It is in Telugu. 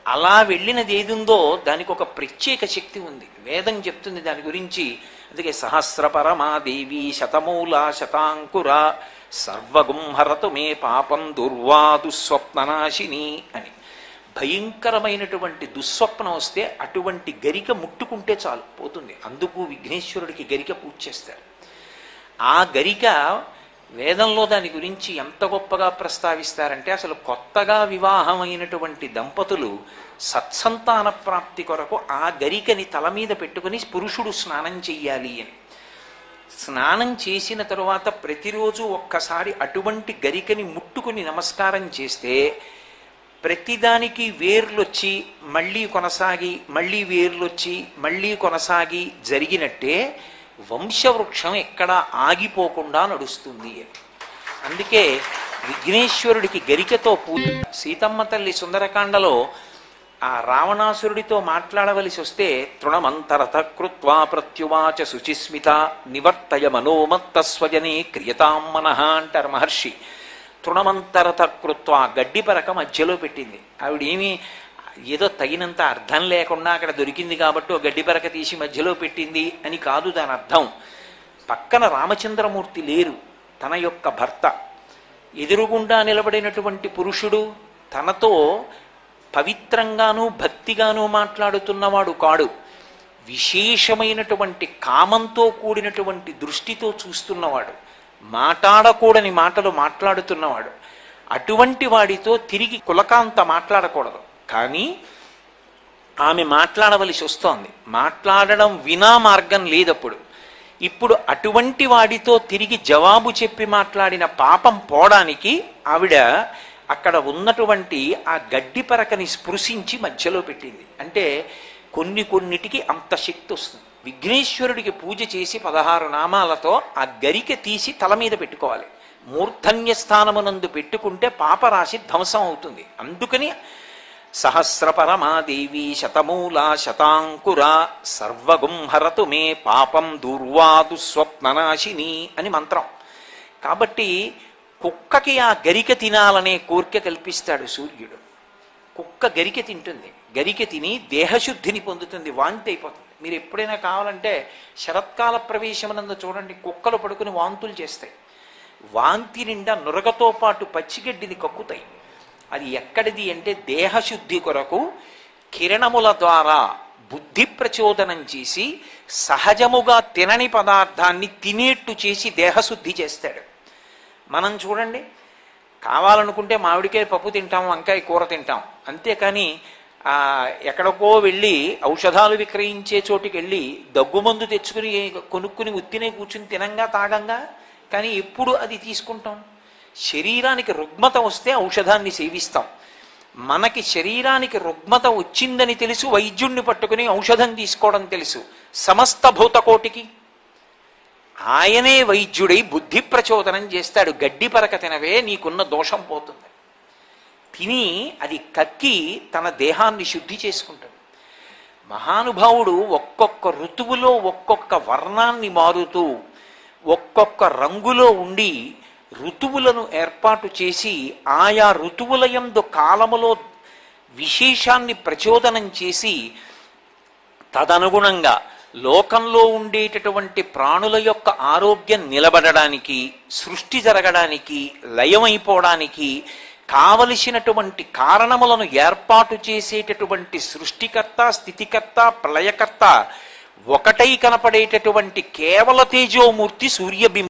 అలా వెళ్ళినది ఏది ఉందో దానికి ఒక ప్రత్యేక శక్తి ఉంది. వేదం చెప్తుంది దాని గురించి. అందుకే సహస్రపరమాదేవి శతమూల శతాంకుర సర్వగుంహరతు మే పాపం దుర్వాదు స్వప్ననాశిని అని. భయంకరమైనటువంటి దుస్వప్నం వస్తే అటువంటి గరిక ముట్టుకుంటే చాలు పోతుంది. అందుకు విఘ్నేశ్వరుడికి గరిక పూజ చేస్తారు. ఆ గరిక వేదంలో దాని గురించి ఎంత గొప్పగా ప్రస్తావిస్తారంటే, అసలు కొత్తగా వివాహమైనటువంటి దంపతులు సత్సంతాన ప్రాప్తి కొరకు ఆ గరికని తల మీద పెట్టుకుని పురుషుడు స్నానం చెయ్యాలి అని. స్నానం చేసిన తరువాత ప్రతిరోజు ఒక్కసారి అటువంటి గరికని ముట్టుకుని నమస్కారం చేస్తే ప్రతిదానికి వేర్లొచ్చి మళ్ళీ కొనసాగి మళ్ళీ వేర్లొచ్చి మళ్ళీ కొనసాగి జరిగినట్టే వంశవృక్షం ఎక్కడా ఆగిపోకుండా నడుస్తుంది అని. అందుకే విఘ్నేశ్వరుడికి గరికతో పూజ. సీతమ్మ తల్లి సుందరకాండలో ఆ రావణాసురుడితో మాట్లాడవలసి వస్తే తృణమంతరత కృత్వా ప్రత్యువాచ శుచిస్మిత నివర్తయ మనోమత్త స్వజనే క్రియతాం మనః అంటారు మహర్షి. తృణమంతరత కృత్వా గడ్డి పరక మధ్యలో పెట్టింది. ఆవిడేమి ఏదో తగినంత అర్థం లేకుండా అక్కడ దొరికింది కాబట్టి ఓ గడ్డి పరక తీసి మధ్యలో పెట్టింది అని కాదు దాని అర్థం. పక్కన రామచంద్రమూర్తి లేరు, తన యొక్క భర్త. ఎదురుగుండా నిలబడినటువంటి పురుషుడు తనతో పవిత్రంగానూ భక్తిగానూ మాట్లాడుతున్నవాడు కాడు, విశేషమైనటువంటి కామంతో కూడినటువంటి దృష్టితో చూస్తున్నవాడు, మాట్లాడకూడని మాటలు మాట్లాడుతున్నవాడు. అటువంటి వాడితో తిరిగి కులకాంత మాట్లాడకూడదు. కానీ ఆమె మాట్లాడవలసి వస్తోంది. మాట్లాడడం వినా మార్గం లేదప్పుడు. ఇప్పుడు అటువంటి వాడితో తిరిగి జవాబు చెప్పి మాట్లాడిన పాపం పోవడానికి ఆవిడ అక్కడ ఉన్నటువంటి ఆ గడ్డి పరకని స్పృశించి మధ్యలో పెట్టింది. అంటే కొన్నిటికి అంత శక్తి వస్తుంది. విఘ్నేశ్వరుడికి పూజ చేసి 16 నామాలతో ఆ గరిక తీసి తల మీద పెట్టుకోవాలి. మూర్ధన్య స్థానమునందు పెట్టుకుంటే పాపరాశి ధ్వంసం అవుతుంది. అందుకని సహస్రపరమాదేవి శతమూల శతాంకుర సర్వగుంహరతు మే పాపం దూర్వాదు స్వప్ననాశిని అని మంత్రం. కాబట్టి కుక్కకి ఆ గరిక తినాలనే కోరిక కల్పిస్తాడు సూర్యుడు. కుక్క గరిక తింటుంది, గరిక తిని దేహశుద్ధిని పొందుతుంది, వాంతి అయిపోతుంది. మీరు ఎప్పుడైనా కావాలంటే శరత్కాల ప్రవేశమునందు చూడండి, కుక్కలు పడుకుని వాంతులు చేస్తాయి. వాంతి నిండా నురగతో పాటు పచ్చిగడ్డిని కక్కుతాయి. అది ఎక్కడిది అంటే దేహశుద్ధి కొరకు కిరణముల ద్వారా బుద్ధి ప్రచోదనం చేసి సహజముగా తినని పదార్థాన్ని తినేట్టు చేసి దేహశుద్ధి చేస్తాడు. మనం చూడండి, కావాలనుకుంటే మామిడికాయ పప్పు తింటాం, వంకాయ కూర తింటాం, అంతేకాని ఎక్కడికో వెళ్ళి ఔషధాలు విక్రయించే చోటుకి వెళ్ళి దగ్గుమందు తెచ్చుకుని కొనుక్కుని ఉత్తినే కూర్చుని తినంగా తాగంగా. కానీ ఎప్పుడు అది తీసుకుంటాం? శరీరానికి రుగ్మత వస్తే ఔషధాన్ని సేవిస్తాం. మనకి శరీరానికి రుగ్మత వచ్చిందని తెలుసు, వైద్యుణ్ణి పట్టుకుని ఔషధం తీసుకోవడం తెలుసు. సమస్త భూతకోటికి ఆయనే వైద్యుడై బుద్ధి ప్రచోదనం చేస్తాడు. గడ్డి పరక తినవే, నీకున్న దోషం పోతుంది. తిని అది కక్కి తన దేహాన్ని శుద్ధి చేసుకుంటాడు. మహానుభావుడు ఒక్కొక్క ఋతువులో ఒక్కొక్క వర్ణాన్ని మారుతూ ఒక్కొక్క రంగులో ఉండి ఋతువులను ఏర్పాటు చేసి ఆయా ఋతువుల యందు కాలములో విశేషాన్ని ప్రచోదనం చేసి తదనుగుణంగా లోకంలో ఉండేటటువంటి ప్రాణుల యొక్క ఆరోగ్యం నిలబడడానికి, సృష్టి జరగడానికి, లయమైపోవడానికి కావలసినటువంటి కారణములను ఏర్పాటు చేసేటటువంటి సృష్టికర్త, స్థితికర్త, ప్రళయకర్త ఒకటై కనపడేటటువంటి కేవల తేజోమూర్తి సూర్యబింబం.